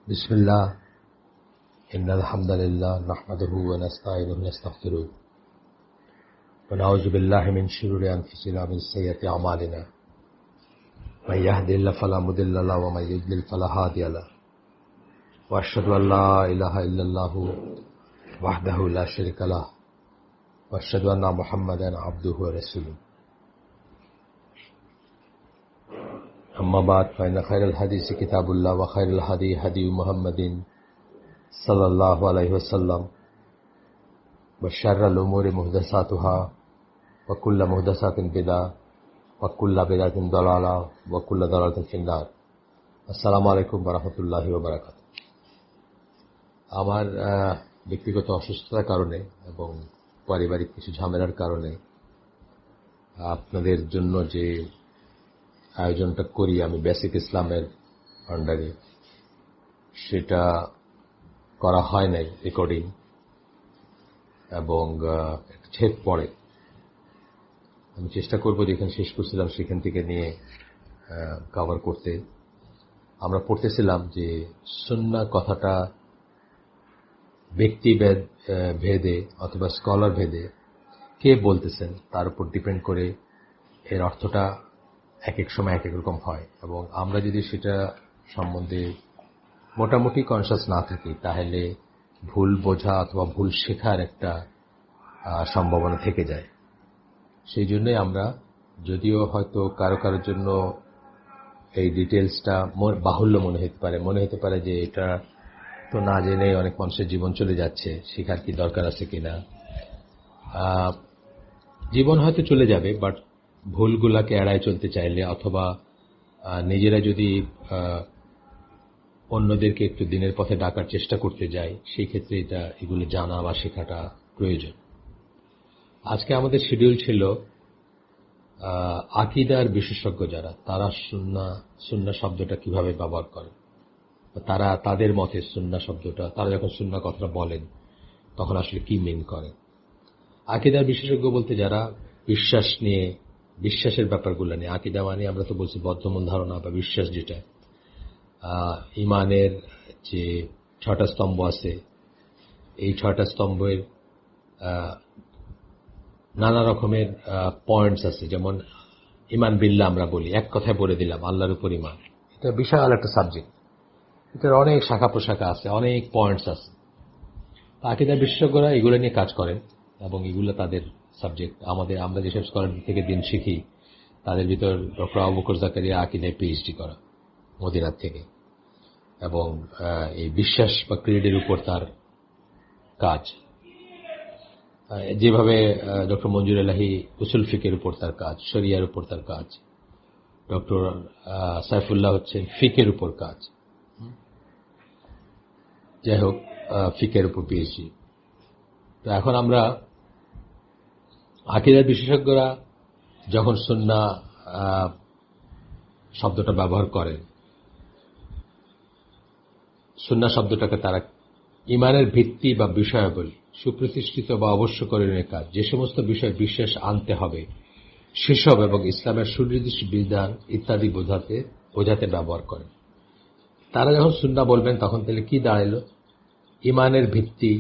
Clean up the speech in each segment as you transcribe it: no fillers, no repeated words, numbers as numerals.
بسم الله إن الحمد لله نحمده ونستعينه ونستغفره ونعوذ بالله من شرور أنفسنا ومن سيئات أعمالنا من يهد الله فلا مضل له ومن يضلل فلا هادي له وأشهد أن لا إله إلا الله وحده لا شريك له وأشهد أن محمدا عبده ورسوله أما بعد فإن خير الحديث كتاب الله وخير الهدي هدي محمد صلى الله عليه وسلم وشر الأمور محدثاتها وكل محدثات بدعة وكل بدعة ضلالة وكل ضلالة في النار السلام عليكم ورحمة الله وبركاته আমার ব্যক্তিগত অসুস্থতার কারণে এবং পারিবারিক কিছু ঝামেলার কারণে আপনাদের জন্য যে আয়োজনটা করি আমি বেসিক ইসলামের আন্ডারে সেটা করা হয় নাই রেকর্ডিং এবং ছেদ পড়ে আমি চেষ্টা করব যেখানে শেষ করছিলাম সেখান থেকে নিয়ে কভার করতে আমরা পড়তেছিলাম যে সুন্নাহ কথাটা ব্যক্তি ভেদে অথবা স্কলার ভেদে কে বলতেছেন তার উপর ডিপেন্ড করে এর অর্থটা এক এক সময় এক এক রকম হয় এবং আমরা যদি সেটা সম্বন্ধে মোটামুটি কনসাস না থাকি তাহলে ভুল বোঝা অথবা ভুল শেখার একটা সম্ভাবনা থেকে যায় সেই জন্যই আমরা যদিও হয়তো কারো কারোর জন্য এই ডিটেলসটা বাহুল্য মনে হতে পারে যে এটা তো না জেনে অনেক মানুষের জীবন চলে যাচ্ছে শেখার কি দরকার আছে কিনা জীবন হয়তো চলে যাবে বাট ভুলগুলাকে এড়ায় চলতে চাইলে অথবা নিজেরা যদি অন্যদেরকে একটু দিনের পথে ডাকার চেষ্টা করতে যায় সেই ক্ষেত্রে এগুলো জানা বা শেখাটা প্রয়োজন আজকে আমাদের শিডিউল ছিল আকীদার বিশেষজ্ঞ যারা তারা সুন্নাহ শব্দটা কিভাবে ব্যবহার করে তারা তাদের মতে সুন্নাহ শব্দটা তারা যখন সুন্নাহ কথাটা বলেন তখন আসলে কি মিন করে আকীদার বিশেষজ্ঞ বলতে যারা বিশ্বাস নিয়ে বিশ্বাসের ব্যাপারগুলো নিয়ে আকীদা মানে আমরা তো বলছি বদ্ধমূল ধারণা বা বিশ্বাস যেটা ইমানের যে ৬টা স্তম্ভ আছে এই ৬টা স্তম্ভের নানা রকমের পয়েন্টস আছে যেমন ইমান বিল্লাহ আমরা বলি এক কথায় বলে দিলাম আল্লাহর উপর ইমান এটা বিশাল একটা সাবজেক্ট এটার অনেক শাখা প্রশাখা আছে অনেক পয়েন্টস আছে আকীদা বিশেষজ্ঞরা এগুলো নিয়ে কাজ করেন এবং এগুলো তাদের সাবজেক্ট আমরা যেসব স্কলার থেকে দিন শিখি তাদের ভিতর ডক্টর আবু বকর জাকারিয়া আকীদায় পিএইচডি করা মদিনার থেকে এবং এই বিশ্বাস বা ক্রিয়েডের উপর তার কাজ যেভাবে ডক্টর মঞ্জুর এলাহি উসুল ফিকের উপর তার কাজ শরিয়ার উপর তার কাজ ডক্টর সাইফুল্লাহ হচ্ছেন ফিকের উপর কাজ যাই হোক ফিকের উপর পিএইচডি তো এখন আমরা আকীদার বিশেষজ্ঞরা যখন সুন্নাহ শব্দটা ব্যবহার করেন সুন্নাহ শব্দটাকে তারা ইমানের ভিত্তি বা বিষয়াবলী সুপ্রতিষ্ঠিত বা অবশ্যকরণীয় কাজ যে সমস্ত বিষয় বিশ্বাস আনতে হবে সেসব এবং ইসলামের সুনির্দিষ্ট বিধান ইত্যাদি বোঝাতে ব্যবহার করেন তারা যখন সুন্নাহ বলবেন তখন তাহলে কি দাঁড়াইল ইমানের ভিত্তি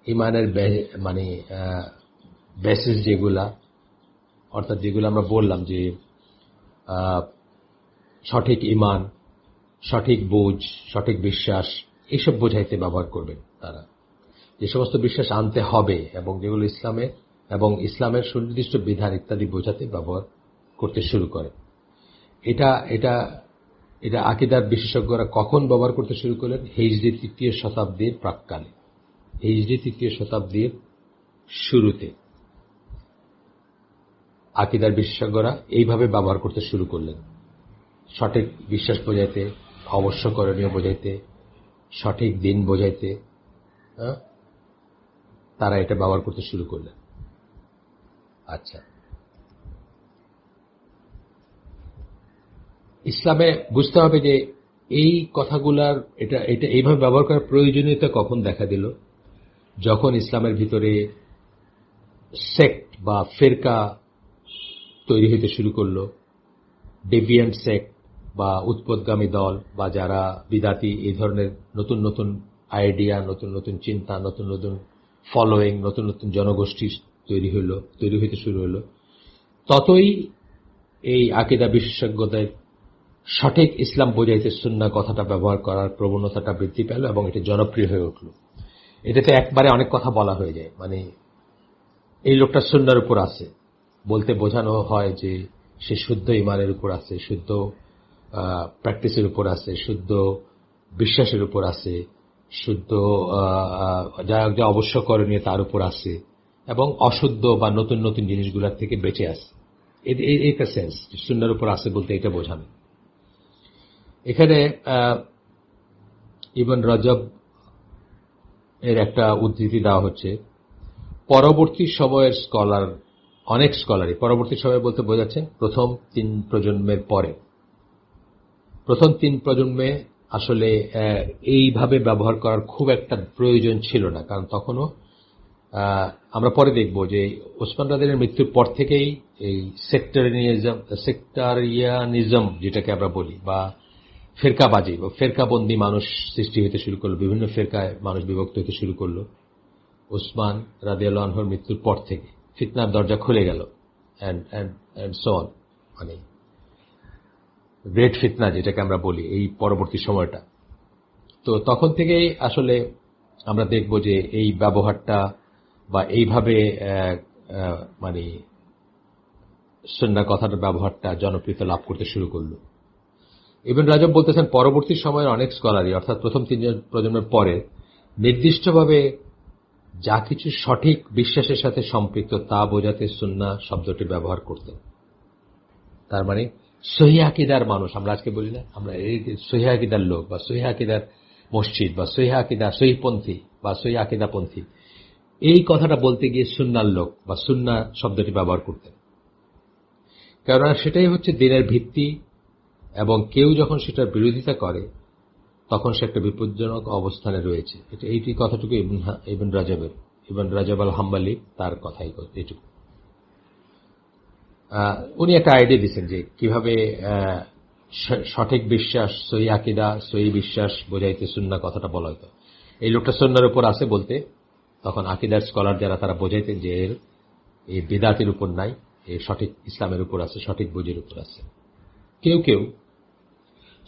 ইমানের মানে বেসিস যেগুলা অর্থাৎ যেগুলো আমরা বললাম যে সঠিক ইমান সঠিক বুঝ সঠিক বিশ্বাস এইসব বোঝাইতে ব্যবহার করবেন তারা যে সমস্ত বিশ্বাস আনতে হবে এবং যেগুলো ইসলামের সুনির্দিষ্ট বিধান ইত্যাদি বোঝাতে ব্যবহার করতে শুরু করে এটা আকীদার বিশেষজ্ঞরা কখন ব্যবহার করতে শুরু করলেন হিজরি ৩য় শতাব্দীর প্রাক্কালে হিজরি ৩য় শতাব্দীর শুরুতে আকীদার বিশেষজ্ঞরা এইভাবে ব্যবহার করতে শুরু করলেন সঠিক বিশ্বাস বোঝাইতে অবশ্যকরণীয় বোঝাইতে সঠিক দিন বোঝাইতে তারা এটা ব্যবহার করতে শুরু করলেন আচ্ছা ইসলামে বুঝতে হবে যে এই কথাগুলার এটা এইভাবে ব্যবহার করার প্রয়োজনীয়তা কখন দেখা দিল যখন ইসলামের ভিতরে সেক্ট বা ফিরকা তৈরি হতে শুরু করলো ডেভিয়েন্ট সেক্ট বা উৎপদগামী দল বা যারা বিদাতি, এই ধরনের নতুন নতুন আইডিয়া, নতুন নতুন চিন্তা, নতুন নতুন ফলোয়িং, নতুন নতুন জনগোষ্ঠী তৈরি হইতে শুরু হলো, ততই এই আকীদা বিশেষজ্ঞদের সঠিক ইসলাম বোঝাইতে সুন্নাহ কথাটা ব্যবহার করার প্রবণতাটা বৃদ্ধি পেল এবং এটা জনপ্রিয় হয়ে উঠল। এটাতে একবারে অনেক কথা বলা হয়ে যায়, মানে এই লোকটা সুন্নাহর উপর আছে বলতে বোঝানো হয় যে সে শুদ্ধ ইমানের উপর আছে, শুদ্ধ প্র্যাকটিসের উপর আছে, শুদ্ধ বিশ্বাসের উপর আছে, শুদ্ধ যা যা অবশ্য করণীয় তার উপর আছে, এবং অশুদ্ধ বা নতুন নতুন জিনিসগুলোর থেকে বেঁচে আছে। এইটা সেন্স সুন্নাহর উপর আছে বলতে এটা বোঝানো। এখানে ইবন রজব এর একটা উদ্ধৃতি দেওয়া হচ্ছে, পরবর্তী সময়ের স্কলার, অনেক স্কলারই, পরবর্তী সময় বলতে বোঝাচ্ছেন প্রথম 3 প্রজন্মের পরে। প্রথম 3 প্রজন্মে আসলে এইভাবে ব্যবহার করার খুব একটা প্রয়োজন ছিল না, কারণ তখনও আমরা পরে দেখব যে ওসমান রাদিয়াল্লাহু মৃত্যুর পর থেকেই এই সেক্টারিয়ানিজম যেটাকে আমরা বলি, বা ফেরকাবাজি বা ফেরকাবন্দি মানুষ সৃষ্টি হতে শুরু করলো, বিভিন্ন ফেরকায় মানুষ বিভক্ত হতে শুরু করলো ওসমান রাদিয়াল্লাহু আনহুর মৃত্যুর পর থেকে। ফিতনার দরজা খুলে গেল এন্ড সো অন, মানে গ্রেট ফিতনা যেটাকে আমরা বলি এই পরবর্তী সময়টা। তো তখন থেকেই আসলে আমরা দেখব যে এই ব্যবহারটা বা এইভাবে মানে সুন্নাহ কথাটার ব্যবহারটা জনপ্রিয়তা লাভ করতে শুরু করলো। ইবন রাজব বলতেছেন পরবর্তী সময়ের অনেক স্কলারই, অর্থাৎ প্রথম 3 প্রজন্মের পরে নির্দিষ্টভাবে যা কিছু সঠিক বিশ্বাসের সাথে সম্পৃক্ত তা বোঝাতে সুন্নাহ শব্দটি ব্যবহার করতেন। তার মানে সহিহ আকীদার মানুষ, আমরা আজকে বলি না, আমরা এই সহিহ আকীদার লোক বা সহিহ আকীদার মসজিদ বা সহিহ আকীদা, সহিহপন্থী বা সহিহ আকীদাপন্থী, এই কথাটা বলতে গিয়ে সুন্নাহর লোক বা সুন্নাহ শব্দটি ব্যবহার করতেন। কেননা সেটাই হচ্ছে দিনের ভিত্তি, এবং কেউ যখন সেটার বিরোধিতা করে তখন সে একটা বিপজ্জনক অবস্থানে রয়েছে। এইটি কথাটুকু ইবন রাজব আল হাম্বলি তার কথাই এইটুকু। উনি একটা আইডিয়া দিচ্ছেন যে কিভাবে সঠিক বিশ্বাস, সহিহ আকীদা, সহিহ বিশ্বাস বোঝাইতে সুন্নাহ কথাটা বলা হতো। এই লোকটা সুন্নাহর উপর আছে বলতে তখন আকীদার স্কলার যারা তারা বোঝাইতেন যে এর এই বিদআতের উপর নাই, এই সঠিক ইসলামের উপর আছে, সঠিক বুঝের উপর আছে। কেউ কেউ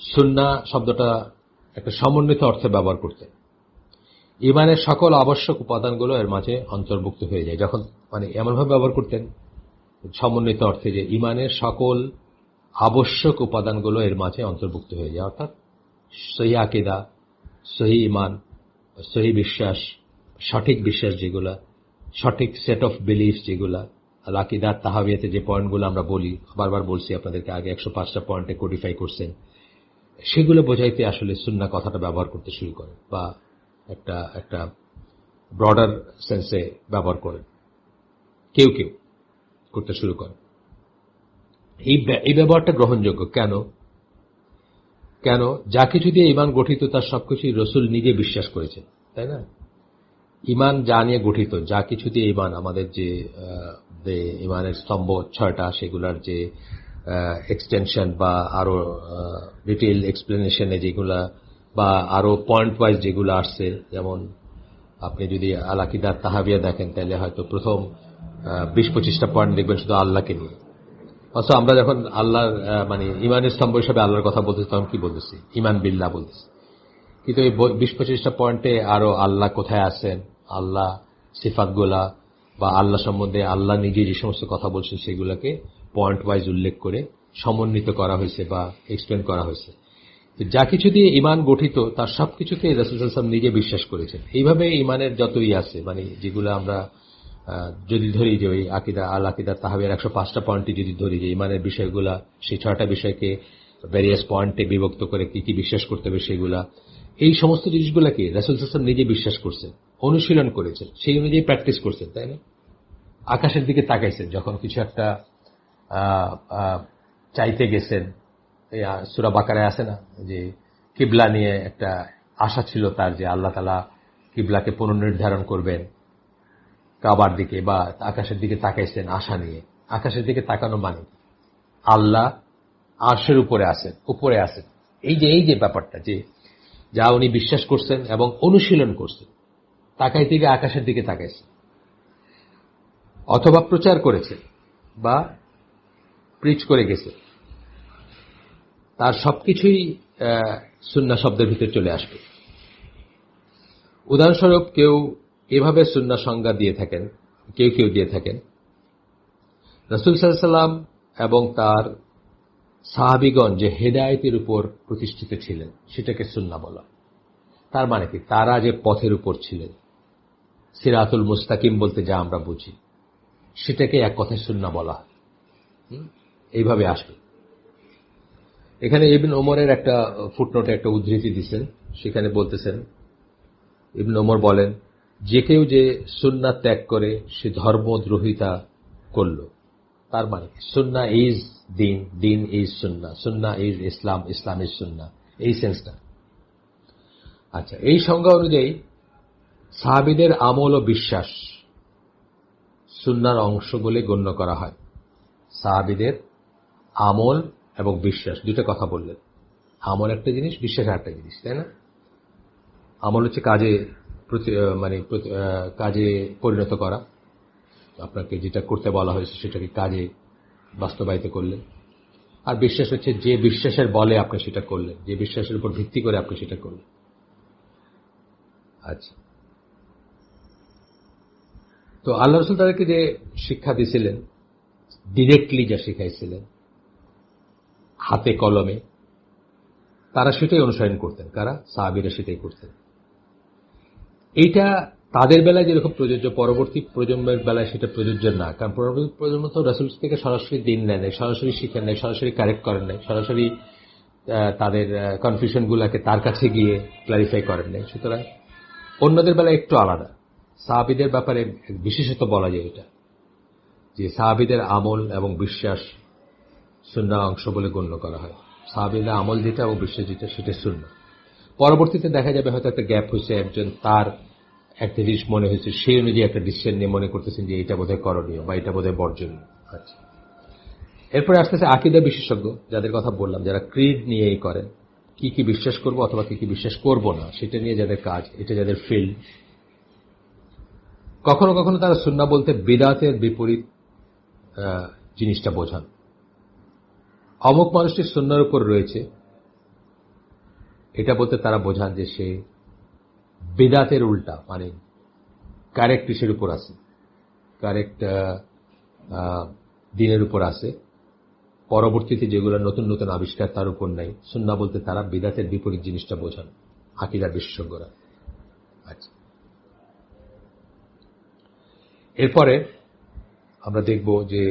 সুন্নাহ শব্দটা একটা সমন্বিত অর্থে ব্যবহার করতেন। ইমানের সকল আবশ্যক উপাদানগুলো এর মাঝে অন্তর্ভুক্ত হয়ে যায়, যখন মানে এমনভাবে ব্যবহার করতেন সমন্বিত অর্থে যে ইমানের সকল আবশ্যক উপাদানগুলো এর মাঝে অন্তর্ভুক্ত হয়ে যায়, অর্থাৎ সহিহ আকীদা, সহিহ ঈমান, সহিহ বিশ্বাস, সঠিক বিশ্বাস যেগুলা, সঠিক সেট অফ বিলিফ যেগুলা, আল আকীদা তাহাবিয়াতে যে পয়েন্টগুলো আমরা বলি, বারবার বলছি আপনাদেরকে, আগে 105টা পয়েন্টে কোডিফাই করছেন, সেগুলো বোঝাইতে আসলে সুন্নাহ কথাটা ব্যবহার করতে শুরু করে, বা একটা ব্রডার সেন্সে ব্যবহার করেন, কেউ কেউ করতে শুরু করে। এই ব্যবহারটা গ্রহণযোগ্য কেন? যা কিছু দিয়ে ঈমান গঠিত তার সবকিছুই রাসূল নিজে বিশ্বাস করেছেন, তাই না? ঈমান যা নিয়ে গঠিত, যা কিছু দিয়ে ঈমান, আমাদের যে ঈমানের স্তম্ভ 6টা, সেগুলার যে এক্সটেনশন বা আরো ডিটেইল এক্সপ্লেনেশনে যেগুলা, বা আরো পয়েন্ট ওয়াইজ যেগুলো আসছে, যেমন আপনি যদি আল আকীদা তাহাবিয়া দেখেন তাহলে হয়তো প্রথম 20-25টা পয়েন্ট দেখবেন শুধু আল্লাহকে নিয়ে। অথচ আমরা যখন আল্লাহর মানে ঈমানের স্তম্ভ হিসেবে আল্লাহর কথা বলতেছি তখন কি বলতেছি? ঈমান বিল্লাহ বলতেছি। কিন্তু এই 20-25টা পয়েন্টে আরো আল্লাহ কোথায় আছেন, আল্লাহ সিফাতগুলা বা আল্লাহ সম্বন্ধে আল্লাহ নিজে যে সমস্ত কথা বলছেন সেগুলোকে পয়েন্ট ওয়াইজ উল্লেখ করে সমন্বিত করা হয়েছে বা এক্সপ্লেন করা হয়েছে। যা কিছু দিয়ে ঈমান গঠিত তার সবকিছুকে রাসূল সাল্লাল্লাহু আলাইহি ওয়াসাল্লাম নিজে বিশ্বাস করেছেন। এইভাবে ঈমানের যতই আছে, মানে যেগুলো আমরা যদি ধরি যে ওই আকীদা, আল আকীদা তাহাবিয়ার 105টা পয়েন্টে যদি ধরি যে ঈমানের বিষয়গুলা, সেই 6টা বিষয়কে ভ্যারিয়াস পয়েন্টে বিভক্ত করে কি কি বিশ্বাস করতে হবে সেগুলা, এই সমস্ত জিনিসগুলোকে রাসূল সাল্লাল্লাহু আলাইহি ওয়াসাল্লাম নিজে বিশ্বাস করছেন, অনুশীলন করেছেন, সেই অনুযায়ী প্র্যাকটিস করছেন, তাই না? আকাশের দিকে তাকাইছেন যখন কিছু একটা চাইতে গেছেন, এই সূরা বাকারায় আছে না যে কিবলা নিয়ে একটা আশা ছিল তার, যে আল্লাহ তাআলা কিবলাকে পুনর্নির্ধারণ করবেন কাবার দিকে, বা আকাশের দিকে তাকাইছেন আশা নিয়ে। আকাশের দিকে তাকানো মানে আল্লাহ আরশের উপরে আছেন, এই যে ব্যাপারটা, যে যা উনি বিশ্বাস করছেন এবং অনুশীলন করছেন, তাকাইতে গিয়ে আকাশের দিকে তাকাইছেন, অথবা প্রচার করেছেন বা প্রিচ করে গেছে, তার সবকিছুই সুন্নাহ শব্দের ভিতরে চলে আসবে। উদাহরণস্বরূপ কেউ এভাবে সুন্নাহ সংজ্ঞা দিয়ে থাকেন, কেউ দিয়ে থাকেন, রাসূল সাল্লাল্লাহু আলাইহি ওয়াসাল্লাম এবং তার সাহাবীগণ যে হেদায়েতের উপর প্রতিষ্ঠিত ছিলেন সেটাকে সুন্নাহ বলা। তার মানে কি? তারা যে পথের উপর ছিলেন, সিরাতুল মুস্তাকিম বলতে যা আমরা বুঝি, সেটাকে এক কথায় সুন্নাহ বলা হয়। এইভাবে আসবে। এখানে ইবনে ওমরের একটা ফুটনোটে একটা উদ্ধৃতি দিচ্ছেন, সেখানে বলতেছেন, ইবনে ওমর বলেন, যে কেউ যে সুন্নাহ ত্যাগ করে সে ধর্মদ্রোহিতা করল। তার মানে সুন্নাহ ইজ দিন, দিন is Sunnah, Sunnah is Islam, Islam is সুন্নাহ, এই সেন্সটা। আচ্ছা, এই সংজ্ঞা অনুযায়ী সাহাবীদের আমল ও বিশ্বাস সুন্নাহর অংশ বলে গণ্য করা হয়। সাহাবীদের আমল এবং বিশ্বাস, দুটো কথা বললেন। আমল একটা জিনিস, বিশ্বাস একটা জিনিস, তাই না? আমল হচ্ছে কাজে পরিণত করা, আপনাকে যেটা করতে বলা হয়েছে সেটাকে কাজে বাস্তবায়িত করলেন। আর বিশ্বাস হচ্ছে যে বিশ্বাসের বলে আপনি সেটা করলেন, যে বিশ্বাসের উপর ভিত্তি করে আপনি সেটা করলেন। আচ্ছা, তো আল্লাহ রাসূল তাদেরকে যে শিক্ষা দিয়েছিলেন, ডিরেক্টলি যা শিখাইছিলেন হাতে কলমে, তারা সেটাই অনুসরণ করতেন। কারা? সাহাবীরা সেটাই করতেন। এইটা তাদের বেলায় যেরকম প্রযোজ্য, পরবর্তী প্রজন্মের বেলায় সেটা প্রযোজ্য না। কারণ পরবর্তী প্রজন্ম তো রাসূল থেকে সরাসরি দিন নেন নাই, সরাসরি শিখেন নাই, সরাসরি কারেক্ট করেন নাই, সরাসরি তাদের কনফিউশনগুলোকে তার কাছে গিয়ে ক্লারিফাই করেন নাই। সুতরাং অন্যদের বেলায় একটু আলাদা। সাহাবীদের ব্যাপারে বিশেষত বলা যায় এটা, যে সাহাবীদের আমল এবং বিশ্বাস সুন্নাহ অংশ বলে গণ্য করা হয়। সাহাবীদের আমল যেটা এবং বিশ্বাস যেটা, সেটা সুন্নাহ। পরবর্তীতে দেখা যাবে হয়তো একটা গ্যাপ হয়েছে, একজন তার একটা জিনিস মনে হয়েছে, সেই অনুযায়ী একটা ডিসিশন নিয়ে মনে করতেছেন যে এটা বোধহয় করণীয় বা এটা বোধহয় বর্জনীয়। আচ্ছা, এরপরে আসতেছে আকীদা বিশেষজ্ঞ, যাদের কথা বললাম, যারা ক্রিড নিয়েই করেন, কি কি বিশ্বাস করব অথবা কি কি বিশ্বাস করব না সেটা নিয়ে যাদের কাজ, এটা যাদের ফিল্ড। কখনো কখনো তারা সুন্নাহ বলতে বিদআতের বিপরীত জিনিসটা বোঝান। অমুক মানুষটি সুন্নাহর উপর রয়েছে, এটা বলতে তারা বোঝান যে সে বিদআতের উল্টা, মানে কারেক্ট ইসের উপর আছে, কারেক্ট দিনের উপর আছে, পরবর্তীতে যেগুলো নতুন নতুন আবিষ্কার তার উপর নাই। সুন্নাহ বলতে তারা বিদআতের বিপরীত জিনিসটা বোঝান আকীদার বিশেষজ্ঞরা। আচ্ছা, এরপরে আমরা দেখব যে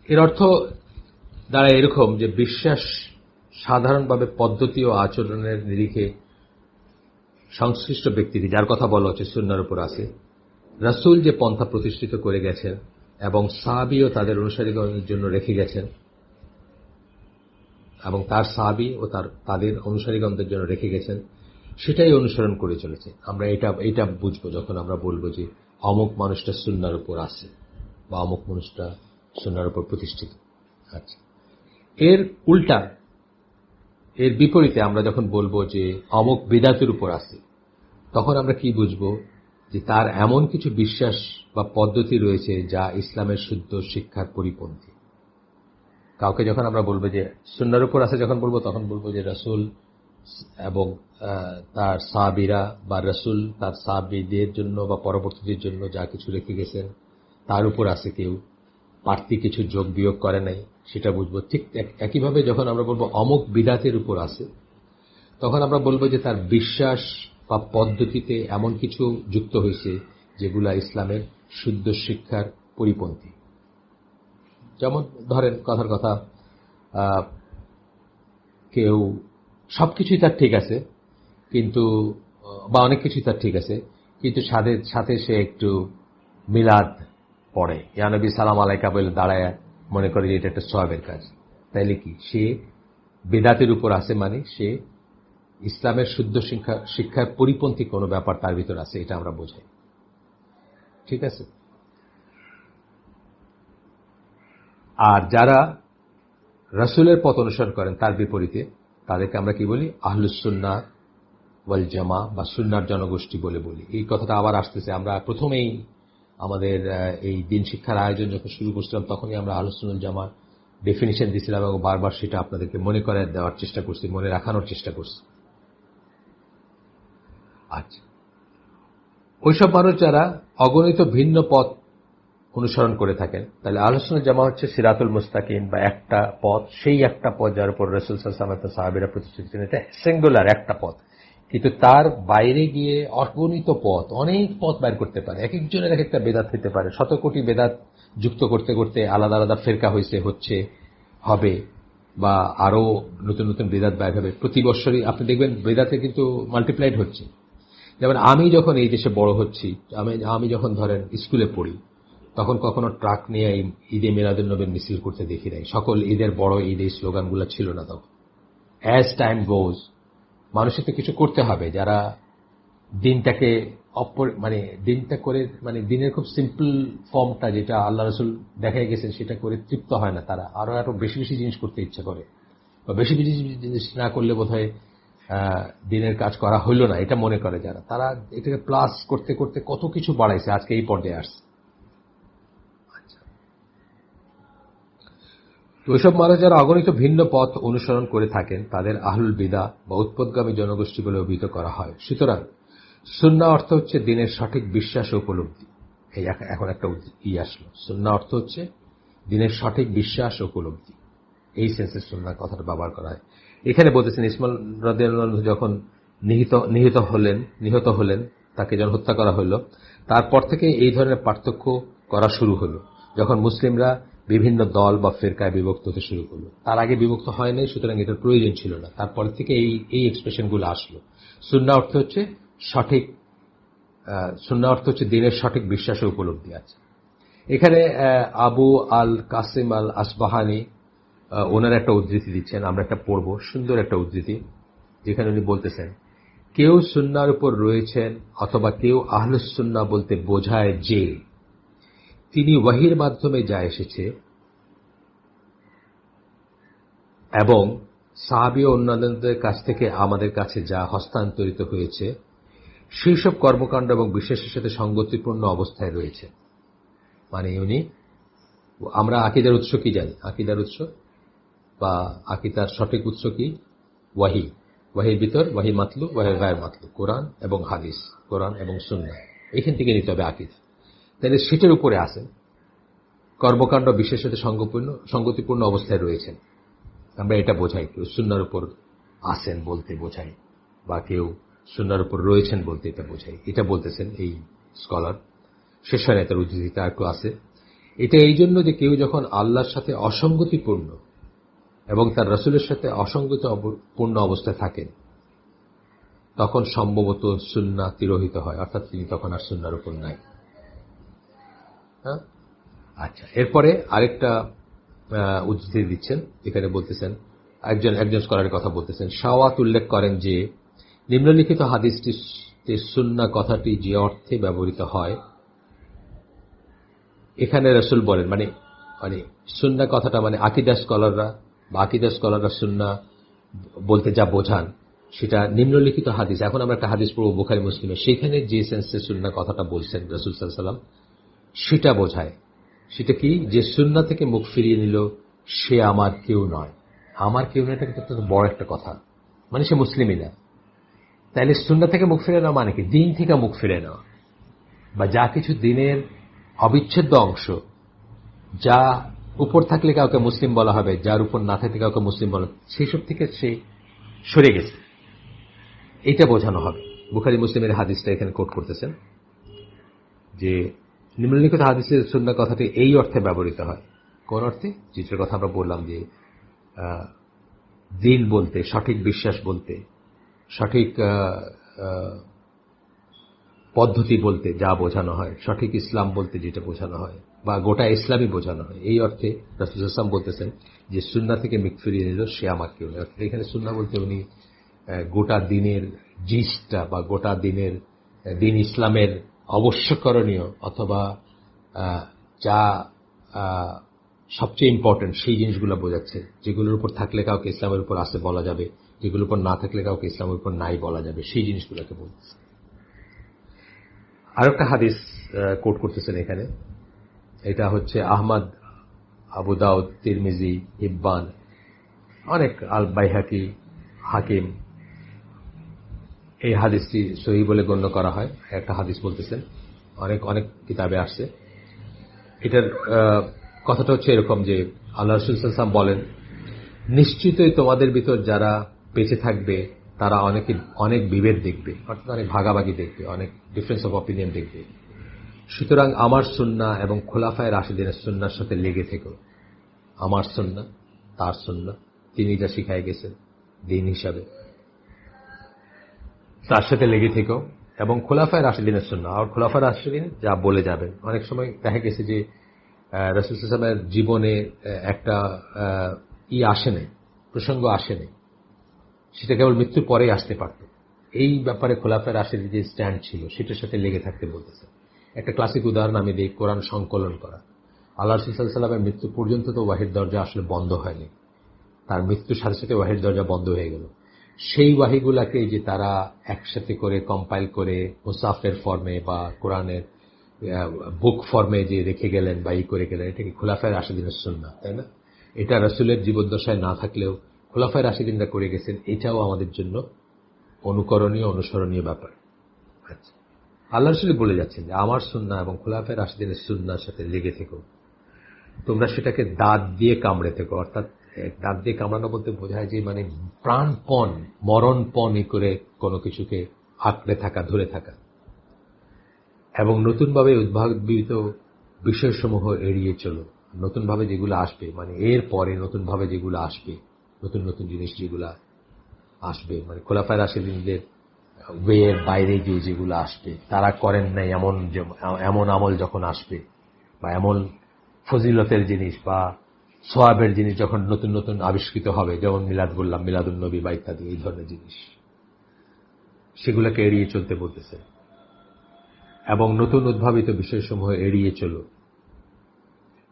এর অর্থ দাঁড়ায় এরকম যে বিশ্বাস সাধারণভাবে পদ্ধতি ও আচরণের নিরিখে সংশ্লিষ্ট ব্যক্তিটি, যার কথা বলা হচ্ছে, সুন্নাহর উপর আছে। রাসূল যে পন্থা প্রতিষ্ঠিত করে গেছেন এবং সাহাবী ও তাদের অনুসারীগণের জন্য রেখে গেছেন, এবং তার সাহাবী ও তাদের অনুসারীগণদের জন্য রেখে গেছেন, সেটাই অনুসরণ করে চলেছে। আমরা এটা বুঝবো যখন আমরা বলবো যে অমুক মানুষটা সুন্নাহর উপর আছে বা অমুক মানুষটা সুন্নাহর উপর প্রতিষ্ঠিত। আচ্ছা, এর উল্টা, এর বিপরীতে আমরা যখন বলবো যে অমুক বিদআতের উপর আছে, তখন আমরা কি বুঝবো? যে তার এমন কিছু বিশ্বাস বা পদ্ধতি রয়েছে যা ইসলামের শুদ্ধ শিক্ষার পরিপন্থী। কাউকে যখন আমরা বলবো যে সুন্নাহর উপর আছে, যখন বলবো তখন বলবো যে রাসূল এবং তার সাহাবীরা বা রাসূল তার সাহাবীদের জন্য বা পরবর্তীদের জন্য যা কিছু রেখে গেছেন তার উপর আছে, কেউ বাড়তি কিছু যোগ বিয়োগ করে নাই, সেটা বুঝবো। ঠিক একইভাবে যখন আমরা বলবো অমুক বিদআতের উপর আছে, তখন আমরা বলবো যে তার বিশ্বাস বা পদ্ধতিতে এমন কিছু যুক্ত হয়েছে যেগুলা ইসলামের শুদ্ধ শিক্ষার পরিপন্থী। যেমন ধরেন, কথার কথা, কেউ সবকিছুই তার ঠিক আছে, কিন্তু বা অনেক কিছুই তার ঠিক আছে, কিন্তু সাথে সে একটু মিলাদ পড়ে, ইয়া নবী সালাম আলাইকা বলে দাঁড়ায়, মনে করে যে এটা একটা সওয়াবের কাজ। তাইলে কি সে বিদআতের উপর আছে? মানে সে ইসলামের শুদ্ধ শিক্ষার পরিপন্থী কোনো ব্যাপার তার ভিতর আছে, এটা আমরা বোঝাই। ঠিক আছে? আর যারা রাসূলের পথ অনুসরণ করেন তার বিপরীতে তাদেরকে আমরা কি বলি? আহলুস সুন্নাহ ওয়াল জামা বা সুন্নাহর জনগোষ্ঠী বলি। এই কথাটা আবার আসতেছে। আমরা প্রথমেই আমাদের এই দিন শিক্ষার আয়োজন যখন শুরু করছিলাম তখনই আমরা আহলুস সুন্নাহ ওয়াল জামার ডেফিনিশন দিয়েছিলাম এবং বারবার সেটা আপনাদেরকে মনে করে দেওয়ার চেষ্টা করছি, মনে রাখানোর চেষ্টা করছি। আচ্ছা, ওইসব মানুষ যারা অগণিত ভিন্ন পথ অনুসরণ করে থাকেন, তাহলে আহলুস সুন্নাহ ওয়াল জামা হচ্ছে সিরাতুল মুস্তাকিম বা একটা পথ, সেই একটা পথ যার উপর রাসূল সাল্লাল্লাহু আলাইহি ওয়াসাল্লাম সাহাবীরা প্রতিষ্ঠিত ছিলেন। এটা সিঙ্গুলার একটা পথ, কিন্তু তার বাইরে গিয়ে অগণিত পথ, অনেক পথ বাইর করতে পারে। এক একজনের এক একটা বেদাত হতে পারে। শত কোটি বেদাত যুক্ত করতে করতে আলাদা আলাদা ফেরকা হচ্ছে, হবে, বা আরো নতুন নতুন বেদাত বাইর হবে। প্রতি বছরই আপনি দেখবেন বেদাতে কিন্তু মাল্টিপ্লাইড হচ্ছে। যেমন আমি যখন এই দেশে বড় হচ্ছি, আমি যখন ধরেন স্কুলে পড়ি, তখন কখনো ট্রাক নিয়ে ঈদে মিলাদুন্নবীর মিছিল করতে দেখি নাই। সকল ঈদের বড় ঈদ এই স্লোগানগুলো ছিল না তখন। অ্যাজ টাইম গোজ মানুষের তো কিছু করতে হবে। যারা দিনটাকে দিনটা করে দিনের খুব সিম্পল ফর্মটা যেটা আল্লাহ রাসূল দেখাই গেছেন সেটা করে তৃপ্ত হয় না, তারা আরো বেশি বেশি জিনিস করতে ইচ্ছা করে, বা বেশি বেশি জিনিস না করলে বোধহয় দিনের কাজ করা হইল না, এটা মনে করে যারা। তারা এটাকে প্লাস করতে করতে কত কিছু বাড়াইছে, আজকে এই পর্যায়ে আসছে। তো ওইসব মানুষ যারা অগণিত ভিন্ন পথ অনুসরণ করে থাকেন তাদের আহলুল বিদআহ বা উৎপদগামী জনগোষ্ঠী বলে অভিহিত করা হয়। সুতরাং সুন্নাহ অর্থ হচ্ছে দিনের সঠিক বিশ্বাস ও উপলব্ধি। এই এখন একটা আসলো, সুন্নাহ অর্থ হচ্ছে দিনের সঠিক বিশ্বাস ও উপলব্ধি। এই সেন্সে সুন্নাহ কথাটা ব্যবহার করা হয়। এখানে বলতেছেন ইসমাইল রাদিয়াল্লাহু আনহু যখন নিহত হলেন, তাকে যখন হত্যা করা হলো, তারপর থেকে এই ধরনের পার্থক্য করা শুরু হলো, যখন মুসলিমরা বিভিন্ন দল বা ফেরকায় বিভক্ত হতে শুরু করলো। তার আগে বিভক্ত হয় নাই, সুতরাং এটার প্রয়োজন ছিল না। তারপর থেকে এই এক্সপ্রেশনগুলো আসলো। সুন্নাহ অর্থ হচ্ছে দিনের সঠিক বিশ্বাস ও উপলব্ধি আছে। এখানে আবু আল কাসিম আল আসবাহানি ওনার একটা উদ্ধৃতি দিচ্ছেন, আমরা একটা পড়ব, সুন্দর একটা উদ্ধৃতি, যেখানে উনি বলতেছেন, কেউ সুন্নাহর উপর রয়েছেন অথবা কেউ আহলুস সুন্নাহ বলতে বোঝায় যে তিনি ওয়াহির মাধ্যমে যা এসেছে এবং সাহাবী ও অন্যান্যদের কাছ থেকে আমাদের কাছে যা হস্তান্তরিত হয়েছে সেই সব কর্মকাণ্ড এবং বিশ্বাসের সাথে সঙ্গতিপূর্ণ অবস্থায় রয়েছে। উনি, আমরা আকীদার উৎস কি জানি? আকীদার উৎস বা আকীদার সঠিক উৎস কি? ওয়াহির ভিতর ওয়াহি মাতলু, ওয়াহির গায়ের মাতলু, কোরআন এবং হাদিস, কোরআন এবং সুন্নাহ, এখান থেকে নিতে হবে আকীদা। তাহলে সেটার উপরে আসেন, কর্মকাণ্ড বিশ্বের সাথে সঙ্গতিপূর্ণ অবস্থায় রয়েছেন। আমরা এটা বোঝাই, কেউ সুন্নাহর উপর আসেন বলতে বোঝাই, বা কেউ সুন্নাহর উপর রয়েছেন বলতে এটা বোঝাই। এটা বলতেছেন এই স্কলার। শেষ হয় না, তার উদ্ধৃতিটা একটু আছে। এটা এই জন্য যে কেউ যখন আল্লাহর সাথে অসঙ্গতিপূর্ণ এবং তার রাসূলের সাথে অসঙ্গতিপূর্ণ অবস্থায় থাকেন, তখন সম্ভবত সুন্নাহ তিরোহিত হয়, অর্থাৎ তিনি তখন আর সুন্নাহর উপর নাই। হ্যাঁ, আচ্ছা। এরপরে আরেকটা উদ্ধৃতি দিচ্ছেন, এখানে বলতেছেন, একজন স্কলারের কথা বলতেছেন। শাওয়াত উল্লেখ করেন যে নিম্নলিখিত হাদিসটিতে সুন্নাহ কথাটি যে অর্থে ব্যবহৃত হয়, এখানে রাসূল বলেন, সুন্নাহ কথাটা আকীদা স্কলাররা সুন্নাহ বলতে যা বোঝান সেটা নিম্নলিখিত হাদিস। এখন আমরা একটা হাদিস পড়ব বুখারী মুসলিমে, সেখানে যে সেন্সে সুন্নাহ কথাটা বলছেন রাসূল সাল্লাল্লাহু আলাইহি ওয়াসাল্লাম, সেটা বোঝায়। সেটা কি? যে সুন্নাহ থেকে মুখ ফিরিয়ে নিল সে আমার কেউ নয়। আমার কেউ নয়, এটা কিন্তু বড় একটা কথা, সে মুসলিমই না। তাইলে সুন্নাহ থেকে মুখ ফিরে নেওয়া মানে কি? দিন থেকে মুখ ফিরে নেওয়া, বা যা কিছু দিনের অবিচ্ছেদ্য অংশ, যা উপর থাকলে কাউকে মুসলিম বলা হবে, যার উপর না থাকলে কাউকে মুসলিম বলা, সেই সব থেকে সে সরে গেছে, এটা বোঝানো হবে। বুখারী মুসলিমের হাদিসটা এখানে কোট করতেছেন যে নিম্নলিখিত হাদিসের সুন্নাহ কথাটি এই অর্থে ব্যবহৃত হয়। কোন অর্থে? যেটার কথা আমরা বললাম, যে দিন বলতে, সঠিক বিশ্বাস বলতে, সঠিক পদ্ধতি বলতে যা বোঝানো হয়, সঠিক ইসলাম বলতে যেটা বোঝানো হয়, বা গোটা ইসলামই বোঝানো হয়, এই অর্থে রাসূল সাল্লাল্লাহু আলাইহি ওয়াসাল্লাম বলতেছেন যে সুন্নাহ থেকে মুখ ফিরিয়ে নিল সে আমার কেউ নয়। এখানে সুন্নাহ বলতে উনি গোটা দিনের জিসটা বা গোটা দিন ইসলামের অবশ্যকরণীয় অথবা যা সবচেয়ে ইম্পর্টেন্ট সেই জিনিসগুলো বোঝাচ্ছে, যেগুলোর উপর থাকলে কাউকে ইসলামের উপর আসে বলা যাবে, যেগুলোর উপর না থাকলে কাউকে ইসলামের উপর নাই বলা যাবে, সেই জিনিসগুলোকে বলতেছে। আরেকটা হাদিস কোট করতেছেন এখানে, এটা হচ্ছে আহমদ, আবু দাউদ, তিরমিজি, হিব্বান, অনেক আল বাইহাকি, হাকিম এই হাদিসটি সহিহ বলে গণ্য করা হয়। একটা হাদিস বলতেছেন, অনেক অনেক কিতাবে আসছে। এটার কথাটা হচ্ছে এরকম যে আল্লাহ রাসূল সাল্লাল্লাহু আলাইহি ওয়াসাল্লাম বলেন, নিশ্চিতই তোমাদের ভিতর যারা বেঁচে থাকবে তারা অনেক বিভেদ দেখবে, অর্থাৎ অনেক ভাগাভাগি দেখবে, অনেক ডিফারেন্স অফ অপিনিয়ন দেখবে। সুতরাং আমার সুন্নাহ এবং খোলাফায়ে রাশিদিনের সুন্নাহর সাথে লেগে থেকো। আমার সুন্নাহ, তার সুন্নাহ, তিনি যা শিখায় গেছেন দিন হিসাবে, তার সাথে লেগে থেকো। এবং খোলাফায়ে রাশিদিনের সুন্নাহ, আর খোলাফায়ে রাশিদিন যা বলে যাবেন। অনেক সময় দেখা গেছে যে রাসূল সাল্লাল্লাহু আলাইহি ওয়াসাল্লামের জীবনে একটা আসেনি, প্রসঙ্গ আসেনি, সেটা কেবল মৃত্যুর পরেই আসতে পারত। এই ব্যাপারে খোলাফায়ে রাশিদিন যে স্ট্যান্ড ছিল সেটার সাথে লেগে থাকতে বলতেছে। একটা ক্লাসিক উদাহরণ আমি দিই, কোরআন সংকলন করা। আল্লাহ রাসূল সাল্লাল্লাহু আলাইহি ওয়াসাল্লামের মৃত্যু পর্যন্ত তো ওয়াহির দরজা আসলে বন্ধ হয়নি, তার মৃত্যুর সাথে সাথে ওয়াহির দরজা বন্ধ হয়ে গেল। সেই ওয়াহিগুলাকে যে তারা একসাথে করে কম্পাইল করে মুসাফের ফর্মে বা কোরআনের বুক ফর্মে যে রেখে গেলেন বা করে গেলেন, এটা কি খোলাফায়ে রাশিদিনের সুন্নাহ, তাই না? এটা রাসূলের জীবদ্দশায় না থাকলেও খোলাফায়ে রাশিদিনরা করে গেছেন, এটাও আমাদের জন্য অনুকরণীয়, অনুসরণীয় ব্যাপার। আচ্ছা, আল্লাহ রাসূল বলে যাচ্ছেন যে আমার সুন্নাহ এবং খোলাফায়ে রাশিদিনের সুন্নাহর সাথে লেগে থেকো, তোমরা সেটাকে দাঁত দিয়ে কামড়ে থেকো। অর্থাৎ দাঁত দিয়ে কামড়ানো বলতে বোঝায় যে মানে প্রাণপণ, মরণপণ করে কোনো কিছুকে আঁকড়ে থাকা, ধরে থাকা, এবং নতুনভাবে উদ্ভাবিত বিষয়সমূহ এড়িয়ে চলো। নতুনভাবে যেগুলো আসবে, মানে এর পরে নতুনভাবে যেগুলো আসবে, নতুন নতুন জিনিস যেগুলো আসবে, মানে খোলাফায়ে রাশিদিনদের ওয়ের বাইরে গিয়ে যেগুলো আসবে, তারা করেন নাই এমন আমল যখন আসবে, বা এমন ফজিলতের জিনিস বা সোয়াবের জিনিস যখন নতুন নতুন আবিষ্কৃত হবে, যেমন মিলাদ বললাম, মিলাদুন নবী বা ইত্যাদি এই ধরনের জিনিস, সেগুলোকে এড়িয়ে চলতে বলতেছে। এবং নতুন উদ্ভাবিত বিষয়সমূহ এড়িয়ে চলো।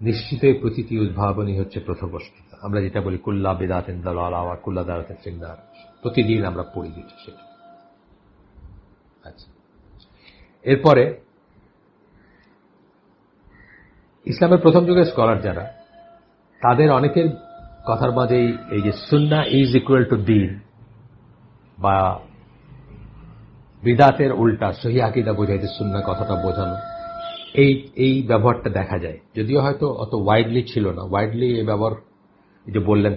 নিশ্চিতই প্রতিটি উদ্ভাবনই হচ্ছে পথভ্রষ্টতা। আমরা যেটা বলি কুল্লা বিদআতিন দালালা ওয়া কুল্লা দালালাতিন ফিন্নার, প্রতিদিন আমরা পড়ি দিচ্ছি সেটা। আচ্ছা, এরপরে ইসলামের প্রথম যুগের স্কলার যারা, তাদের অনেকের কথার মাঝেই এই যে সুন্নাহ ইজ ইকুয়াল টু দ্বীন বা বিদআতের উল্টা সহিহ আকীদা বোঝাইতে সুন্নাহ কথাটা বোঝানো, এই ব্যবহারটা দেখা যায়। যদিও হয়তো অত ওয়াইডলি ছিল না। ওয়াইডলি এই ব্যবহার, যে বললেন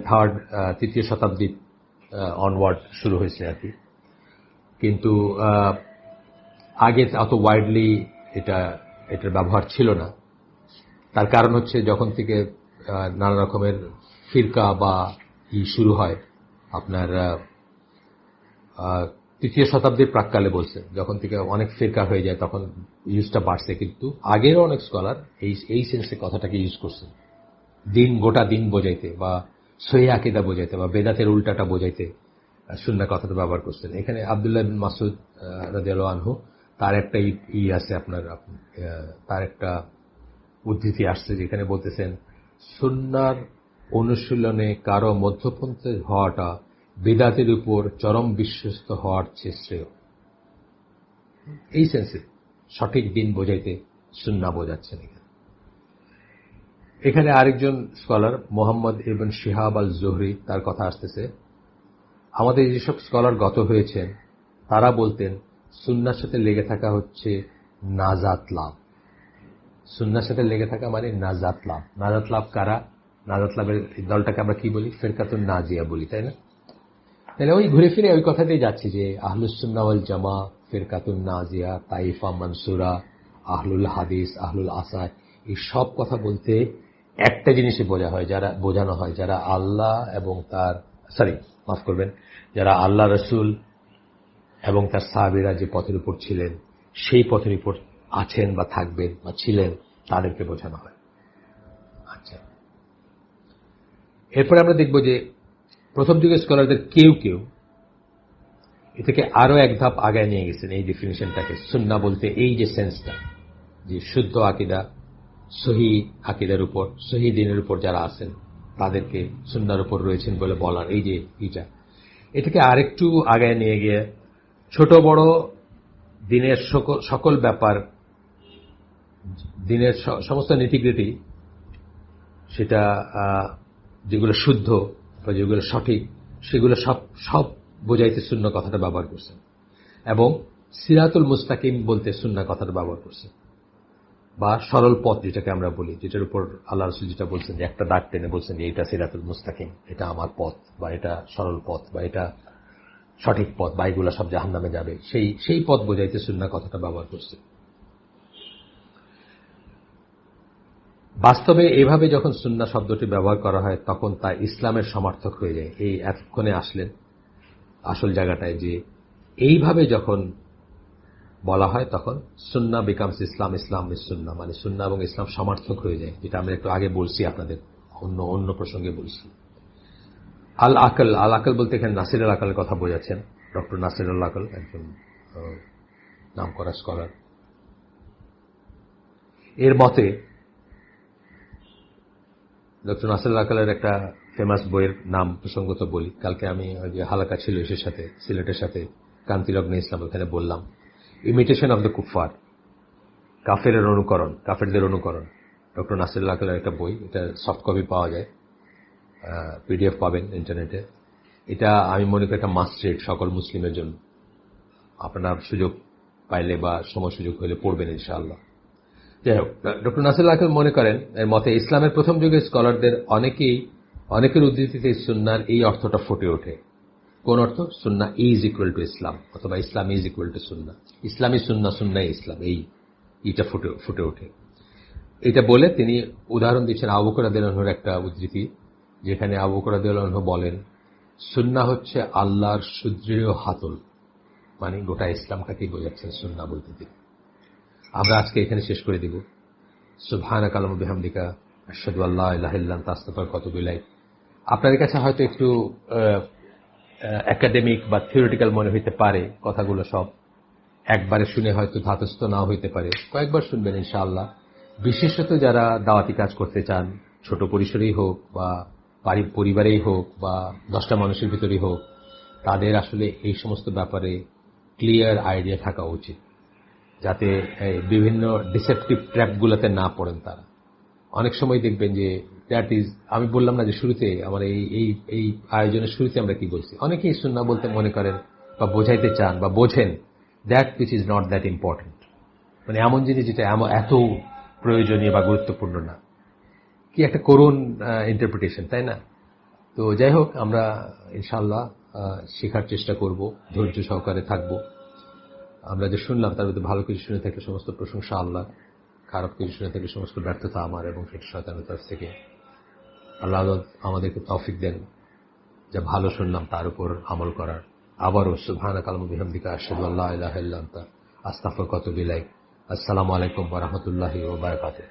তৃতীয় শতাব্দী অনওয়ার্ড শুরু হয়েছে আর কি, কিন্তু আগে অত ওয়াইডলি এটার ব্যবহার ছিল না। তার কারণ হচ্ছে যখন থেকে নানা রকমের ফিরকা বা শুরু হয়, আপনার তৃতীয় শতাব্দীর প্রাক্কালে বলছে, যখন থেকে অনেক ফিরকা হয়ে যায় তখন ইউজটা বাড়ছে। কিন্তু আগেরও অনেক স্কলার এই সেন্সে কথাটাকে ইউজ করছেন, দিন, গোটা দিন বোঝাইতে বা সহিহ আকীদা বোঝাইতে বা বেদাতের উল্টাটা বোঝাইতে সুন্নাহ কথাটা ব্যবহার করছেন। এখানে আব্দুল্লাহ বিন মাসউদ রাদিয়াল্লাহু আনহু, তার একটা আছে আপনার, তার একটা উদ্ধৃতি আসছে যেখানে বলতেছেন, সুন্নাহর অনুশীলনে কারো মধ্যপন্থী হওয়াটা বিদআতের উপর চরম বিশ্বস্ত হওয়ার চেয়ে শ্রেয়। এই সেন্সে সঠিক দিন বোঝাইতে সুন্নাহ বোঝাচ্ছেন। এখানে আরেকজন স্কলার মোহাম্মদ ইবন শিহাব আল জুহরি, তার কথা আসতেছে। আমাদের যেসব স্কলার গত হয়েছেন তারা বলতেন সুন্নাহর সাথে লেগে থাকা হচ্ছে নাজাত লাভ। সুন্নাহর সাথে লেগে থাকা মানে নাজাত লাভ। নাজাত লাভ কারা? নাজাত লাভের দলটাকে আমরা কি বলি? ফিরকাতুন নাজিয়া বলি, তাই না? তাহলে ওই ঘুরে ফিরে ওই কথাতেই যাচ্ছি যে আহলুস সুন্নাহ ওয়াল জামা, ফিরকাতুন নাজিয়া, তাইফা মানসুরা, আহলুল হাদিস, আহলুল আসার, এই সব কথা বলতে একটা জিনিসই বোঝানো হয়, যারা আল্লাহ এবং যারা আল্লাহ রসুল এবং তার সাহাবীরা যে পথের উপর ছিলেন, সেই পথের উপর আছেন বা থাকবেন বা ছিলেন, তাদেরকে বোঝানো হয়। আচ্ছা, এরপরে আমরা দেখব যে প্রথম যুগের স্কলারদের কেউ কেউ এটাকে আরো এক ধাপ আগায় নিয়ে গেছেন, এই ডেফিনিশনটাকে। সুন্নাহ বলতে এই যে সেন্সটা, যে শুদ্ধ আকীদা, সহি আকীদার উপর, সহি দ্বীনের উপর যারা আছেন তাদেরকে সুন্নাহর উপর রয়েছেন বলে বলার এই যে এটাকে আরেকটু আগায় নিয়ে গিয়ে ছোট বড় দিনের সকল ব্যাপার, দিনের সমস্ত নীতিগৃতি, সেটা যেগুলো শুদ্ধ বা যেগুলো সঠিক সেগুলো সব বোঝাইতে সুন্নাহ কথাটা ব্যবহার করছেন, এবং সিরাতুল মুস্তাকিম বলতে সুন্নাহ কথাটা ব্যবহার করছেন, বা সরল পথ যেটাকে আমরা বলি, যেটার উপর আল্লাহ রাসূল যেটা বলছেন যে একটা দাগ টেনে বলছেন যে এটা সিরাতুল মুস্তাকিম, এটা আমার পথ, বা এটা সরল পথ, বা এটা সঠিক পথ, বা এগুলো সব জাহান্নামে যাবে, সেই পথ বোঝাইতে সুন্নাহ কথাটা ব্যবহার করছে। বাস্তবে এভাবে যখন সুন্নাহ শব্দটি ব্যবহার করা হয় তখন তা ইসলামের সমর্থক হয়ে যায়। এই এতক্ষণে আসলেন আসল জায়গাটায়, যে এইভাবে যখন বলা হয় তখন সুন্নাহ বিকামস ইসলাম, ইসলাম ইজ সুন্নাহ, মানে সুন্নাহ এবং ইসলাম সমার্থক হয়ে যায়, যেটা আমরা একটু আগে বলছি আপনাদের অন্য প্রসঙ্গে বলছি। আল আকল বলতে এখানে নাসির আল আকলের কথা বোঝাচ্ছেন, ডক্টর নাসির আল আকল, একজন নামকরা স্কলার। এর মতে ডক্টর নাসির আল আকলের একটা ফেমাস বইয়ের নাম প্রসঙ্গত বলি। কালকে আমি ওই যে হালাকা ছিল এসের সাথে, সিলেটের সাথে কান্তিলগ্নে ইসলাম, ওখানে বললাম ইমিটেশন অব দ্য কুফার, কাফেরদের অনুকরণ। ডক্টর নাসির আল আকলের একটা বই, এটা সফট কপি পাওয়া যায়, পিডিএফ পাবেন ইন্টারনেটে। এটা আমি মনে করি একটা মাস্ট রিড সকল মুসলিমের জন্য। আপনারা সুযোগ পাইলে বা সময় সুযোগ হলে পড়বেন ইনশাআল্লাহ। যাই হোক, ডক্টর নাসির আল আকল মনে করেন এর মতে ইসলামের প্রথম যুগের স্কলারদের অনেকের উদ্ধৃতিতে সুন্নাহর এই অর্থটা ফুটে ওঠে। কোন অর্থ? সুন্নাহ ইজ ইকুয়াল টু ইসলাম, অথবা ইসলাম ইজ ইকুয়াল টু সুন্নাহ, ইসলামী সুন্নাহ, সুন্নাহ ইসলাম, এইটা ফুটে ওঠে। এটা বলে তিনি উদাহরণ দিচ্ছেন আবু বকর রাদিয়াল্লাহু আনহুর একটা উদ্ধৃতি, যেখানে আবু বকর রাদিয়াল্লাহু আনহু বলেন সুন্নাহ হচ্ছে আল্লাহর সুদৃঢ় হাতল, মানে গোটা ইসলামটাকেই বোঝাচ্ছেন সুন্নাহ বলতে তিনি। আমরা আজকে এখানে শেষ করে দিব। সুবহানাকা আল্লাহুম্মা বিহামদিকা আশহাদু আল্লা ইলাহা ইল্লা আনতা আস্তাগফিরুকা ওয়া আতুবু ইলাইক। আপনাদের কাছে হয়তো একটু একাডেমিক বা থিওরিটিক্যাল মনে হইতে পারে, কথাগুলো সব একবারে শুনে হয়তো ধাতস্থ নাও হইতে পারে, কয়েকবার শুনবেন ইনশাআল্লাহ। বিশেষত যারা দাওয়াতি কাজ করতে চান, ছোট পরিসরেই হোক বা পরিবারেই হোক বা 10টা মানুষের ভিতরেই হোক, তাদের আসলে এই সমস্ত ব্যাপারে ক্লিয়ার আইডিয়া থাকা উচিত, যাতে বিভিন্ন ডিসেপটিভ ট্র্যাপগুলোতে না পড়েন তারা। অনেক সময় দেখবেন যে আমি বললাম না যে শুরুতে আমার এই আয়োজনের শুরুতে আমরা কি বলছি, অনেকেই সুন্নাহ বলতে মনে করেন বা বোঝাইতে চান বা বোঝেন that which is not that important, মানে এমন জিনিস যেটা এত প্রয়োজনীয় বা গুরুত্বপূর্ণ না। কি একটা করুণ ইন্টারপ্রিটেশন, তাই না? তো যাই হোক, আমরা ইনশাআল্লাহ শেখার চেষ্টা করব, ধৈর্য সহকারে থাকব। আমরা যে শুনলাম তার মধ্যে ভালো কিছু শুনে থাকলে সমস্ত প্রশংসা আল্লাহ, খারাপ কিছু শুনে থাকলে সমস্ত ব্যর্থতা আমার, এবং সেটা শয়তানের তরফ থেকে। আল্লাহ আমাদেরকে তৌফিক দেন যা ভালো শুনলাম তার উপর আমল করার। আবারও সুবহানাকা আল্লাহুম্মা বিহামদিকা আশহাদু আল্লা ইলাহা ইল্লা আনতা আস্তাগফিরুকা ওয়া আতুবু ইলাইক। আসসালামু আলাইকুম ওয়া রাহমাতুল্লাহি ওয়া বারাকাতুহু।